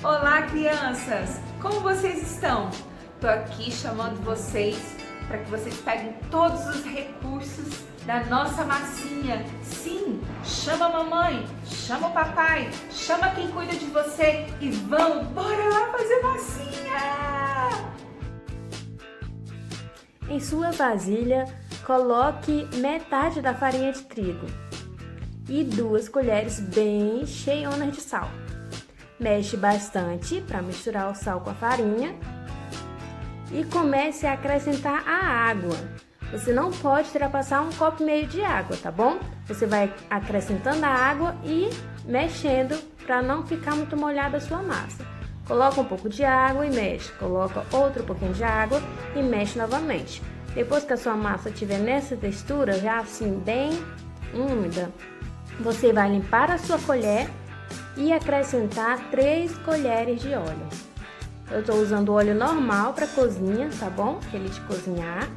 Olá, crianças! Como vocês estão? Tô aqui chamando vocês para que vocês peguem todos os recursos da nossa massinha. Sim, chama a mamãe, chama o papai, chama quem cuida de você e bora lá fazer massinha! Em sua vasilha, coloque metade da farinha de trigo e 2 colheres bem cheionas de sal. Mexe bastante para misturar o sal com a farinha e comece a acrescentar a água. Você não pode ultrapassar 1,5 copo de água, tá bom? Você vai acrescentando a água e mexendo para não ficar muito molhada a sua massa. Coloca um pouco de água e mexe. Coloca outro pouquinho de água e mexe novamente. Depois que a sua massa estiver nessa textura, já assim bem úmida, você vai limpar a sua colher e acrescentar 3 colheres de óleo. Eu estou usando óleo normal para cozinha, tá bom? Aquele de cozinhar.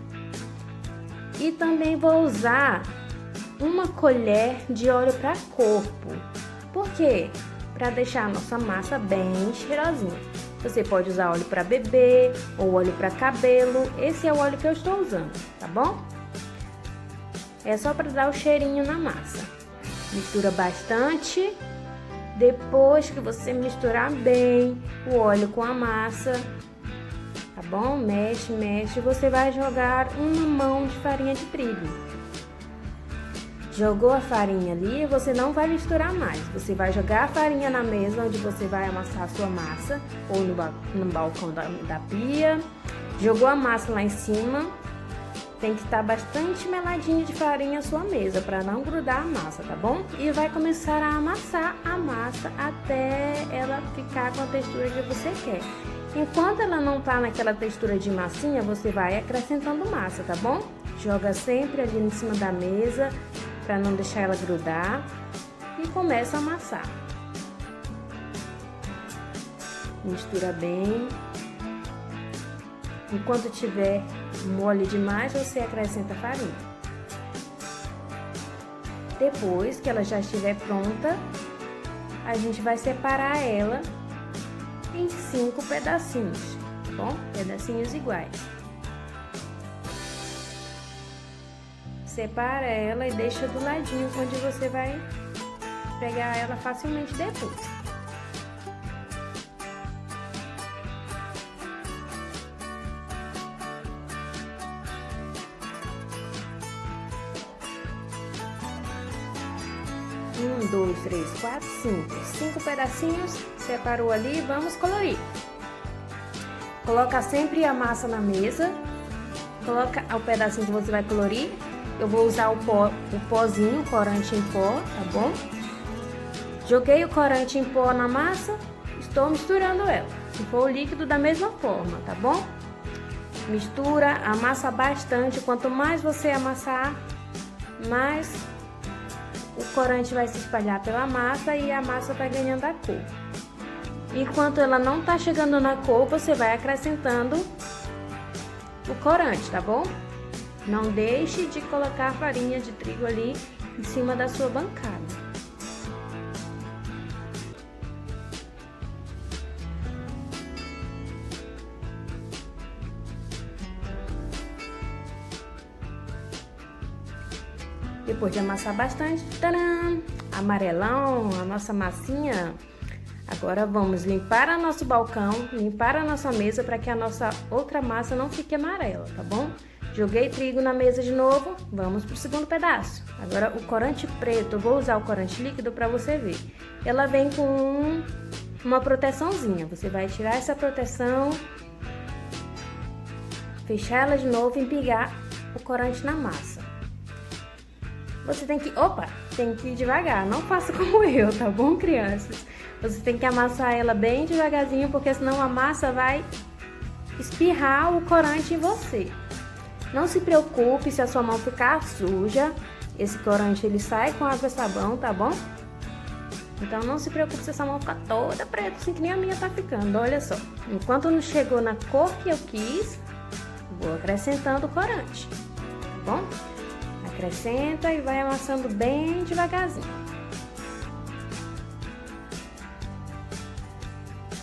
E também vou usar 1 colher de óleo para corpo. Por quê? Para deixar a nossa massa bem cheirosinha. Você pode usar óleo para bebê ou óleo para cabelo. Esse é o óleo que eu estou usando, tá bom? É só para dar o cheirinho na massa. Mistura bastante. Depois que você misturar bem o óleo com a massa, tá bom? Mexe, mexe. Você vai jogar 1 mão de farinha de trigo. Jogou a farinha ali, você não vai misturar mais. Você vai jogar a farinha na mesa onde você vai amassar a sua massa, ou no balcão da pia. Jogou a massa lá em cima. Tem que estar bastante meladinho de farinha a sua mesa para não grudar a massa, tá bom? E vai começar a amassar a massa até ela ficar com a textura que você quer. Enquanto ela não tá naquela textura de massinha, você vai acrescentando massa, tá bom? Joga sempre ali em cima da mesa para não deixar ela grudar e começa a amassar. Mistura bem. Enquanto tiver mole demais, você acrescenta a farinha. Depois que ela já estiver pronta, a gente vai separar ela em 5 pedacinhos, tá bom? Pedacinhos iguais. Separa ela e deixa do ladinho, onde você vai pegar ela facilmente depois. Um, 2, 3, 4, 5 pedacinhos, separou ali, vamos colorir. Coloca sempre a massa na mesa, coloca o pedacinho que você vai colorir. Eu vou usar o pozinho, o corante em pó, tá bom? Joguei o corante em pó na massa, estou misturando ela. Se for o líquido, da mesma forma, tá bom? Mistura, amassa bastante. Quanto mais você amassar, mais o corante vai se espalhar pela massa e a massa vai ganhando a cor. Enquanto ela não tá chegando na cor, você vai acrescentando o corante, tá bom? Não deixe de colocar a farinha de trigo ali em cima da sua bancada. Depois de amassar bastante, tcharam, amarelão, a nossa massinha. Agora vamos limpar o nosso balcão, limpar a nossa mesa para que a nossa outra massa não fique amarela, tá bom? Joguei trigo na mesa de novo, vamos pro segundo pedaço. Agora o corante preto, eu vou usar o corante líquido para você ver. Ela vem com uma proteçãozinha, você vai tirar essa proteção, fechar ela de novo e empilhar o corante na massa. Você tem que ir devagar, não faça como eu, tá bom, crianças? Você tem que amassar ela bem devagarzinho, porque senão a massa vai espirrar o corante em você. Não se preocupe se a sua mão ficar suja, esse corante ele sai com água e sabão, tá bom? Então não se preocupe se a sua mão ficar toda preta, assim que nem a minha tá ficando, olha só. Enquanto não chegou na cor que eu quis, vou acrescentando o corante, tá bom? Acrescenta e vai amassando bem devagarzinho.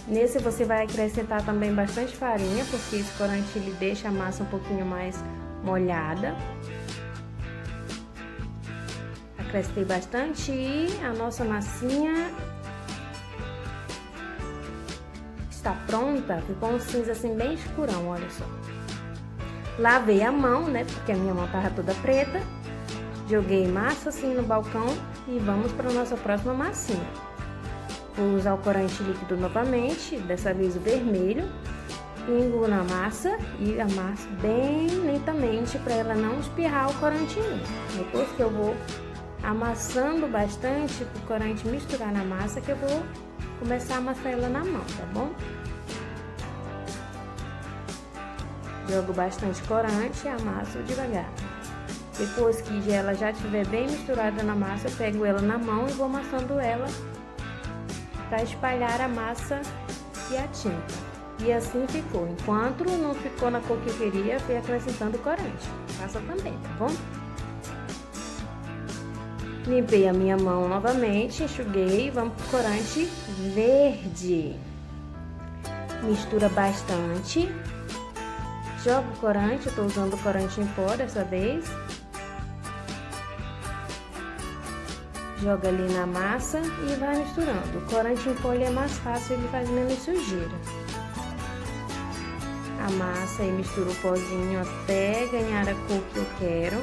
Nesse você vai acrescentar também bastante farinha, porque esse corante ele deixa a massa um pouquinho mais molhada. Acrescentei bastante e a nossa massinha está pronta. Ficou um cinza assim bem escurão, olha só. Lavei a mão, né, porque a minha mão tava toda preta. Joguei massa assim no balcão e vamos para a nossa próxima massinha. Vou usar o corante líquido novamente, dessa vez o vermelho. Pingo na massa e amasso bem lentamente para ela não espirrar o corante em mim. Depois que eu vou amassando bastante para o corante misturar na massa, que eu vou começar a amassar ela na mão, tá bom? Jogo bastante corante e amasso devagar. Depois que ela já estiver bem misturada na massa, eu pego ela na mão e vou amassando ela para espalhar a massa e a tinta. E assim ficou. Enquanto não ficou na cor que eu queria, fui acrescentando corante. Faça também, tá bom? Limpei a minha mão novamente, enxuguei, vamos pro corante verde. Mistura bastante. Joga o corante, eu tô usando o corante em pó dessa vez. Joga ali na massa e vai misturando. O corante em pó ele é mais fácil, ele faz menos sujeira. Amassa e mistura o pozinho até ganhar a cor que eu quero.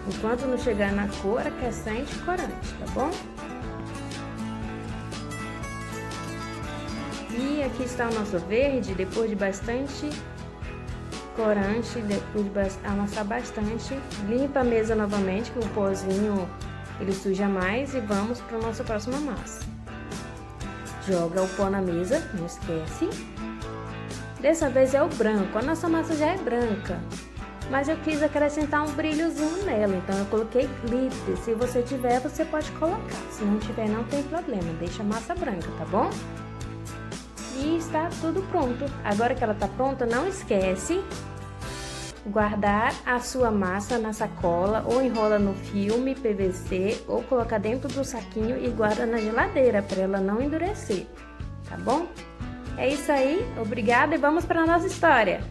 Enquanto não chegar na cor, acrescente o corante, tá bom? E aqui está o nosso verde, depois de bastante corante, depois de amassar bastante, limpa a mesa novamente, que o pozinho ele suja mais, e vamos para a nossa próxima massa. Joga o pó na mesa, não esquece. Dessa vez é o branco, a nossa massa já é branca, mas eu quis acrescentar um brilhozinho nela, então eu coloquei glitter. Se você tiver, você pode colocar, se não tiver não tem problema, deixa a massa branca, tá bom? E está tudo pronto. Agora que ela está pronta, não esquece guardar a sua massa na sacola ou enrola no filme PVC ou coloca dentro do saquinho e guarda na geladeira para ela não endurecer, tá bom? É isso aí, obrigada e vamos para a nossa história.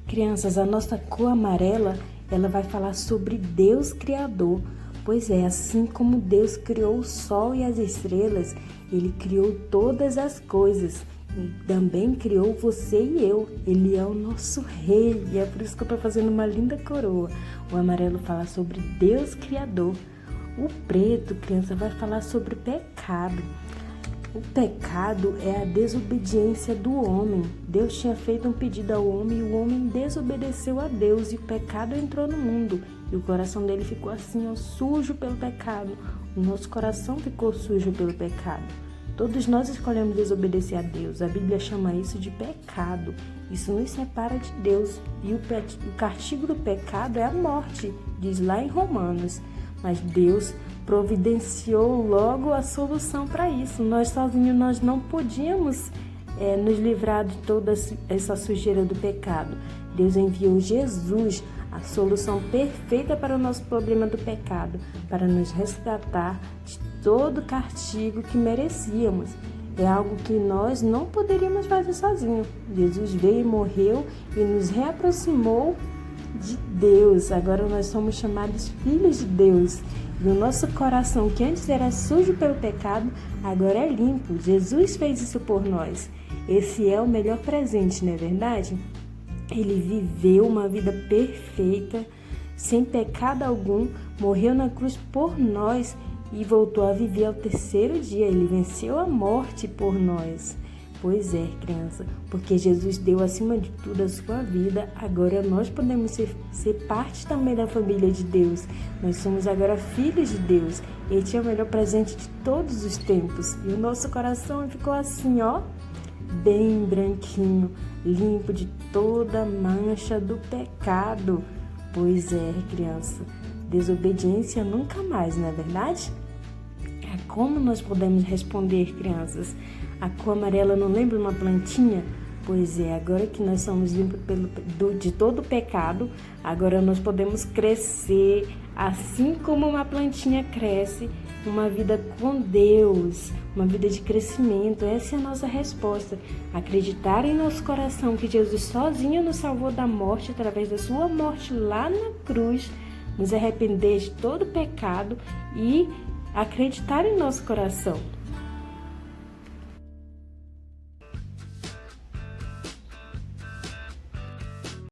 Crianças, a nossa cor amarela, ela vai falar sobre Deus Criador. Pois é, assim como Deus criou o sol e as estrelas, Ele criou todas as coisas. E também criou você e eu. Ele é o nosso rei. E é por isso que eu estou fazendo uma linda coroa. O amarelo fala sobre Deus Criador. O preto, criança, vai falar sobre pecado. O pecado é a desobediência do homem. Deus tinha feito um pedido ao homem e o homem desobedeceu a Deus e o pecado entrou no mundo. E o coração dele ficou assim, ó, sujo pelo pecado. O nosso coração ficou sujo pelo pecado. Todos nós escolhemos desobedecer a Deus. A Bíblia chama isso de pecado. Isso nos separa de Deus. E o castigo do pecado é a morte, diz lá em Romanos. Mas Deus providenciou logo a solução para isso. Nós sozinhos nós não podíamos nos livrar de toda essa sujeira do pecado. Deus enviou Jesus, a solução perfeita para o nosso problema do pecado, para nos resgatar de todo o castigo que merecíamos. É algo que nós não poderíamos fazer sozinhos. Jesus veio e morreu e nos reaproximou de Deus. Agora nós somos chamados filhos de Deus. E o nosso coração, que antes era sujo pelo pecado, agora é limpo. Jesus fez isso por nós. Esse é o melhor presente, não é verdade? Ele viveu uma vida perfeita, sem pecado algum, morreu na cruz por nós e voltou a viver ao terceiro dia. Ele venceu a morte por nós. Pois é, criança, porque Jesus deu acima de tudo a sua vida, agora nós podemos ser parte também da família de Deus. Nós somos agora filhos de Deus. Este é o melhor presente de todos os tempos. E o nosso coração ficou assim, ó, bem branquinho, limpo de toda mancha do pecado. Pois é, criança, desobediência nunca mais, não é verdade? Como nós podemos responder, crianças? A cor amarela não lembra uma plantinha? Pois é, agora que nós somos limpos de todo o pecado, agora nós podemos crescer, assim como uma plantinha cresce, uma vida com Deus, uma vida de crescimento. Essa é a nossa resposta. Acreditar em nosso coração que Jesus sozinho nos salvou da morte, através da sua morte lá na cruz, nos arrepender de todo o pecado e acreditar em nosso coração.